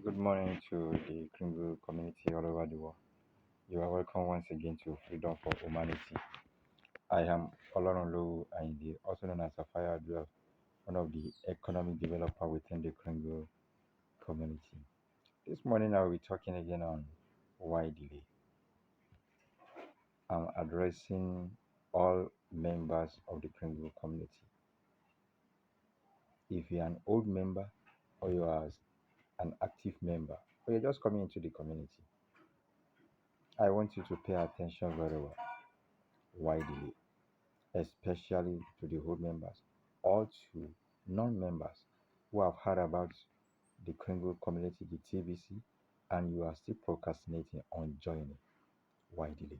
Good morning to the Kringle community all over the world. You are welcome once again to Freedom for Humanity. I am Olorunlowu Ayinde, also known as Afaya Abdul, one of the economic developer within the Kringle community. This morning I will be talking again on why delay. I'm addressing all members of the Kringle community. If you're an old member or you are an active member or you're just coming into the community, I want you to pay attention very well. Why delay? Especially to the old members or to non-members who have heard about the Kringle community, the TBC, and you are still procrastinating on joining. Why delay?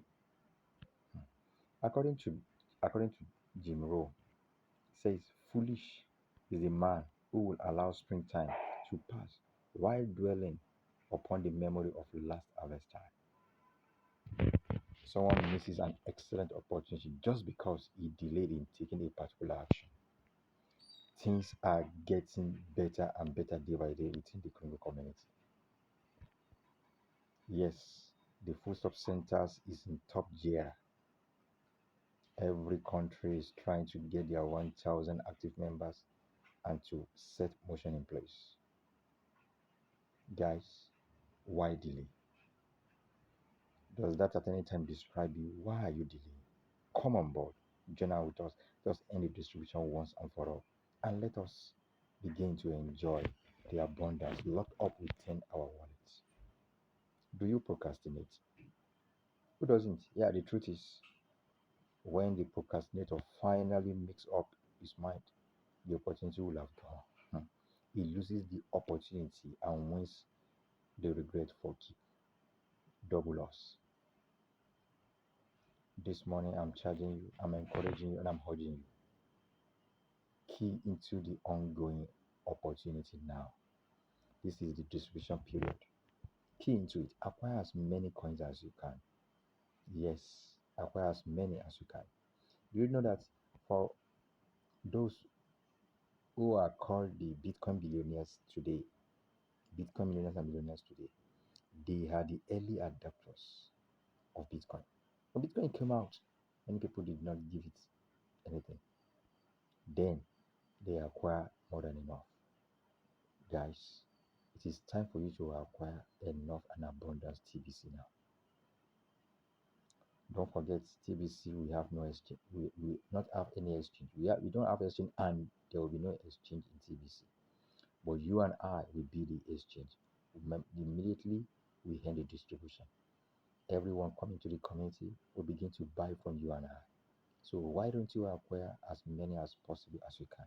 According to according to Jim Rowe, says foolish is a man who will allow springtime to pass while dwelling upon the memory of last harvest time. Someone misses an excellent opportunity just because he delayed in taking a particular action. Things are getting better and better day by day within the Congo community. Yes, the food stop centers is in top gear. Every country is trying to get their 1,000 active members and to set motion in place. Guys, why delay? Does that at any time describe you? Why are you delaying? Come on board, join out with us. Just end the distribution once and for all, and let us begin to enjoy the abundance locked up within our wallets. Do you procrastinate? Who doesn't? Yeah, the truth is, when the procrastinator finally makes up his mind, the opportunity will have gone. He loses the opportunity and wins the regret for keep. Double loss. This morning, I'm charging you, I'm encouraging you, and I'm urging you. Key into the ongoing opportunity now. This is the distribution period. Key into it. Acquire as many coins as you can. Yes, acquire as many as you can. Do you know that for those who are called the Bitcoin billionaires today, Bitcoin millionaires and billionaires today, they are the early adopters of Bitcoin. When Bitcoin came out, many people did not give it anything. Then they acquire more than enough. Guys, it is time for you to acquire enough and abundance TBC now. Don't forget TBC, we have no exchange. We not have any exchange. We don't have exchange and there will be no exchange in TBC. But you and I will be the exchange. Immediately we end the distribution. Everyone coming to the community will begin to buy from you and I. So why don't you acquire as many as possible as you can?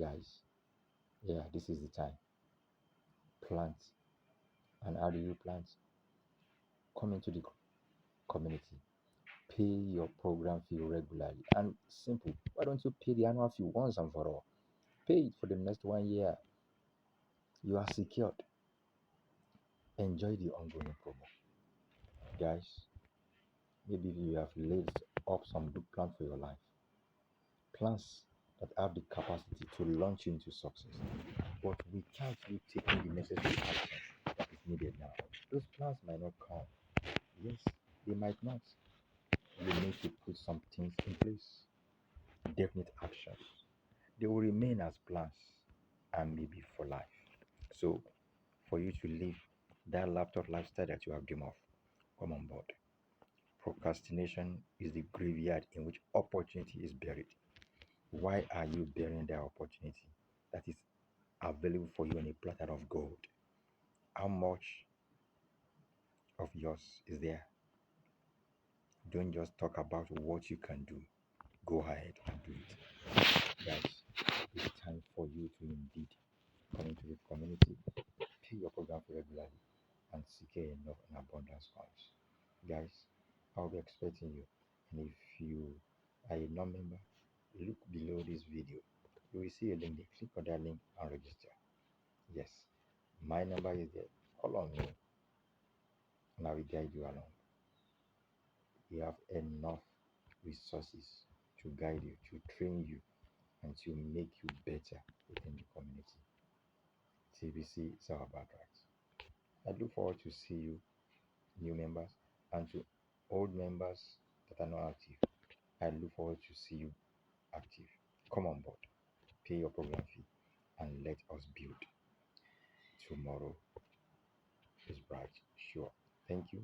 Guys, yeah, this is the time. Plant. And how do you plant? Come into the community. Pay your program fee regularly. And simple. Why don't you pay the annual fee once and for all? Pay it for the next 1 year. You are secured. Enjoy the ongoing promo. Guys, maybe you have laid up some good plans for your life. Plans that have the capacity to launch you into success. But without you taking the necessary action that is needed now, those plans might not come. Yes, they might not. You need to put some things in place. Definite actions. They will remain as plans and maybe for life. So, for you to live that laptop lifestyle that you have dreamed of, come on board. Procrastination is the graveyard in which opportunity is buried. Why are you burying that opportunity that is available for you on a platter of gold? How much of yours is there? Don't just talk about what you can do. Go ahead and do it. Guys, it's time for you to indeed come into the community, pay your program regularly, and secure enough and abundance funds. Guys, I'll be expecting you. And if you are a non-member, look below this video. You will see a link there. Click on that link and register. Yes, my number is there. Call on me and I will guide you along. You have enough resources to guide you, to train you, and to make you better within the community. TBC is our birthright. I look forward to see you, new members, and to old members that are not active. I look forward to see you active. Come on board, pay your program fee, and let us build. Tomorrow is bright, sure. Thank you.